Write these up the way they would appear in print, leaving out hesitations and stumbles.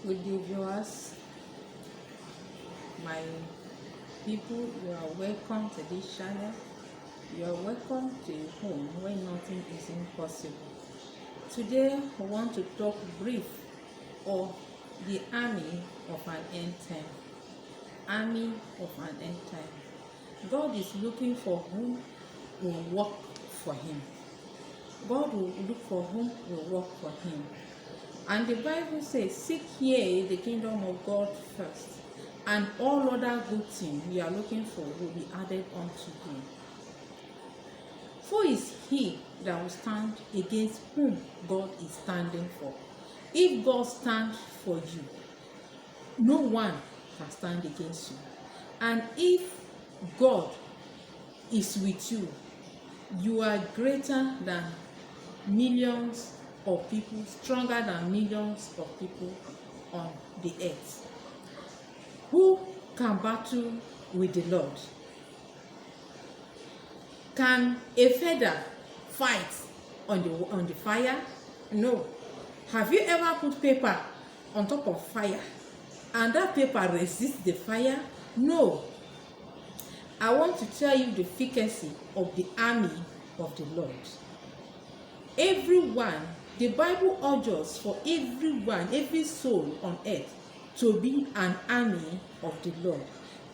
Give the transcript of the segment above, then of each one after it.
Good day, viewers. My people, you are welcome to this channel. You are welcome to home where nothing is impossible. Today, I want to talk brief of the army of an end time. Army of an end time. God is looking for whom will work for him. God will look for whom will work for him. And the Bible says, seek ye the kingdom of God first, and all other good things we are looking for will be added unto you. Who is he that will stand against whom God is standing for? If God stands for you, no one can stand against you. And if God is with you, you are greater than millions of people, stronger than millions of people on the earth. Who can battle with the Lord? Can a feather fight on the fire? No. Have you ever put paper on top of fire and that paper resists the fire? No. I want to tell you the efficacy of the army of the Lord. Everyone, the Bible urges for everyone, every soul on earth to be an army of the Lord.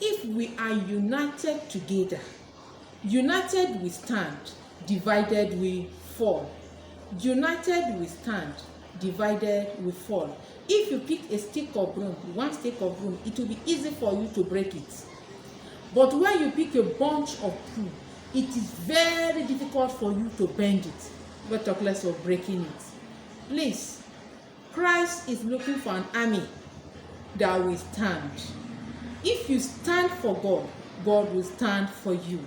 If we are united together, united we stand, divided we fall. United we stand, divided we fall. If you pick a stick of broom, one stick of broom, it will be easy for you to break it. But when you pick a bunch of broom, it is very difficult for you to bend it. But talk less of breaking it. Please, Christ is looking for an army that will stand. If you stand for God, God will stand for you.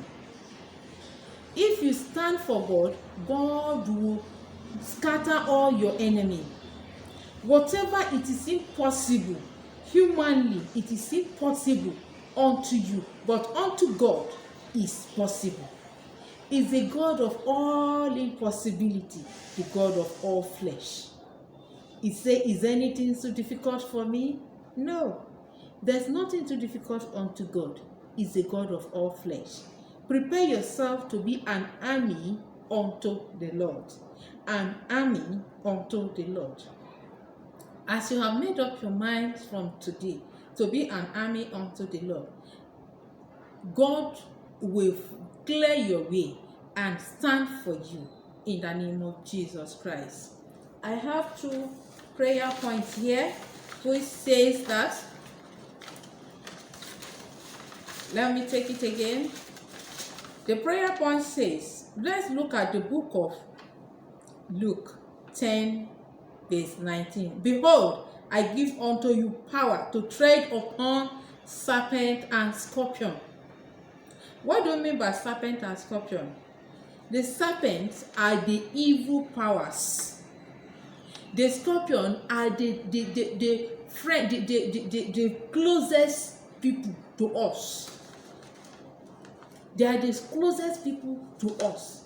If you stand for God, God will scatter all your enemy. Whatever it is impossible, humanly, it is impossible unto you, but unto God is possible. Is the God of all impossibility, the God of all flesh. Is anything so difficult for me? No. There's nothing too difficult unto God. He's the God of all flesh. Prepare yourself to be an army unto the Lord. An army unto the Lord. As you have made up your mind from today to be an army unto the Lord, God will clear your way and stand for you in the name of Jesus Christ. I have 2 prayer points here which says that, let me take it again. The prayer point says, let's look at the book of Luke 10 verse 19. Behold, I give unto you power to tread upon serpent and scorpion. What do you mean by serpent and scorpion? The serpents are the evil powers. The scorpion are the closest people to us. They are the closest people to us.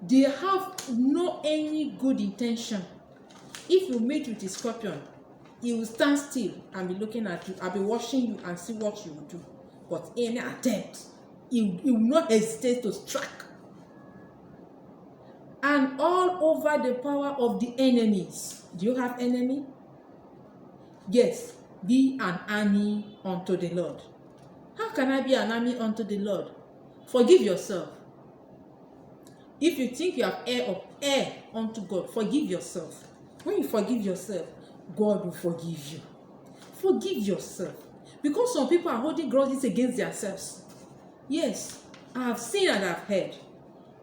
They have no any good intention. If you meet with a scorpion, he will stand still and be looking at you. I'll be watching you and see what you will do. But any attempt, he will not hesitate to strike. And all over the power of the enemies. Do you have enemy? Yes, be an army unto the Lord. How can I be an army unto the Lord? Forgive yourself. If you think you have air unto God, forgive yourself. When you forgive yourself, God will forgive you. Forgive yourself. Because some people are holding grudges against themselves. Yes, I have seen and I have heard.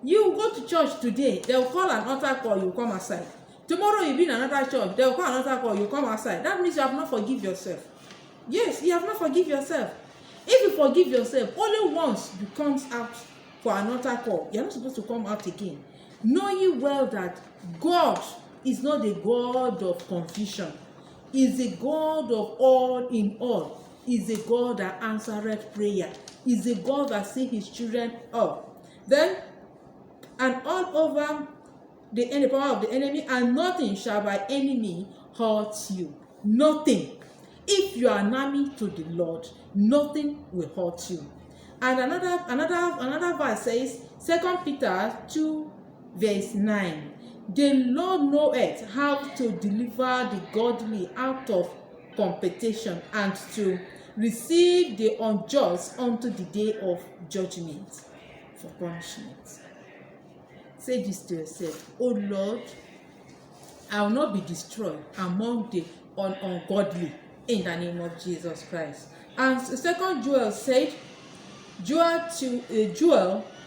You go to church today, they will call an altar call, you come aside. Tomorrow you be in another church, they will call an altar call, you come aside. That means you have not forgive yourself. Yes, you have not forgive yourself. If you forgive yourself, only once you come out for an altar call, you're not supposed to come out again. Know ye well that God is not the God of confusion. He's the God of all in all. He's the God that answereth prayer. He's the God that sees his children up. Then, and all over the power of the enemy, and nothing shall by any means hurt you. nothing. If you are an army to the Lord, nothing will hurt you. And another verse says, 2 Peter 2 verse 9, the Lord knoweth how to deliver the godly out of competition, and to receive the unjust unto the day of judgment for punishment. Say this to yourself: oh Lord, I will not be destroyed among the ungodly, in the name of Jesus Christ. And 2 Joel said, Joel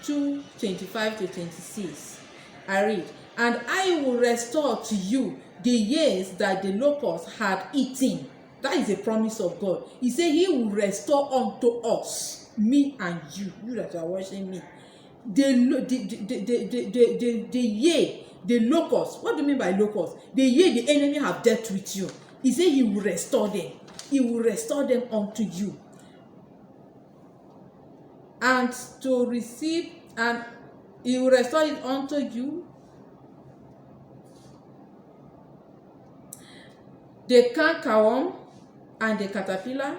2 25 to 26, I read, and I will restore to you the years that the locust had eaten. That is a promise of God. He said he will restore unto us, me and you that are watching me, the year the locust. What do you mean by locust? The year the enemy have dealt with you. He said he will restore them. He will restore them unto you. And to receive, and he will restore it unto you. The cankerworm and the caterpillar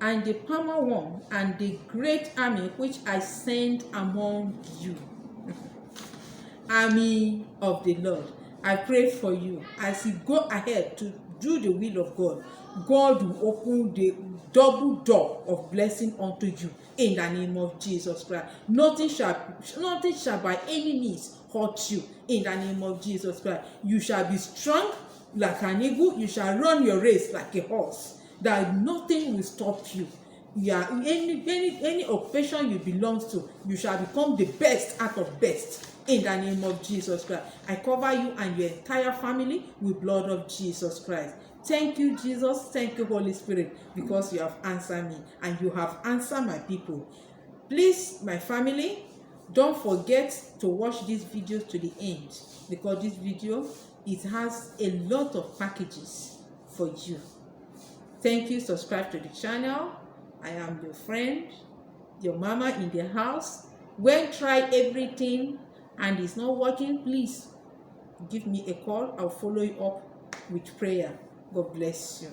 and the palmer worm and the great army which I send among you. Army of the Lord, I pray for you as you go ahead to do the will of God. God will open the double door of blessing unto you in the name of Jesus Christ. Nothing shall by any means hurt you in the name of Jesus Christ. You shall be strong like an eagle. You shall run your race like a horse. That nothing will stop you. Yeah, any occupation you belong to, you shall become the best out of best in the name of Jesus Christ. I cover you and your entire family with blood of Jesus Christ. Thank you, Jesus. Thank you, Holy Spirit, because you have answered me and you have answered my people. Please, my family, don't forget to watch this video to the end, because this video, it has a lot of packages for you. Thank you. Subscribe to the channel. I am your friend, your mama in the house. When try everything and it's not working, please give me a call. I'll follow you up with prayer. God bless you.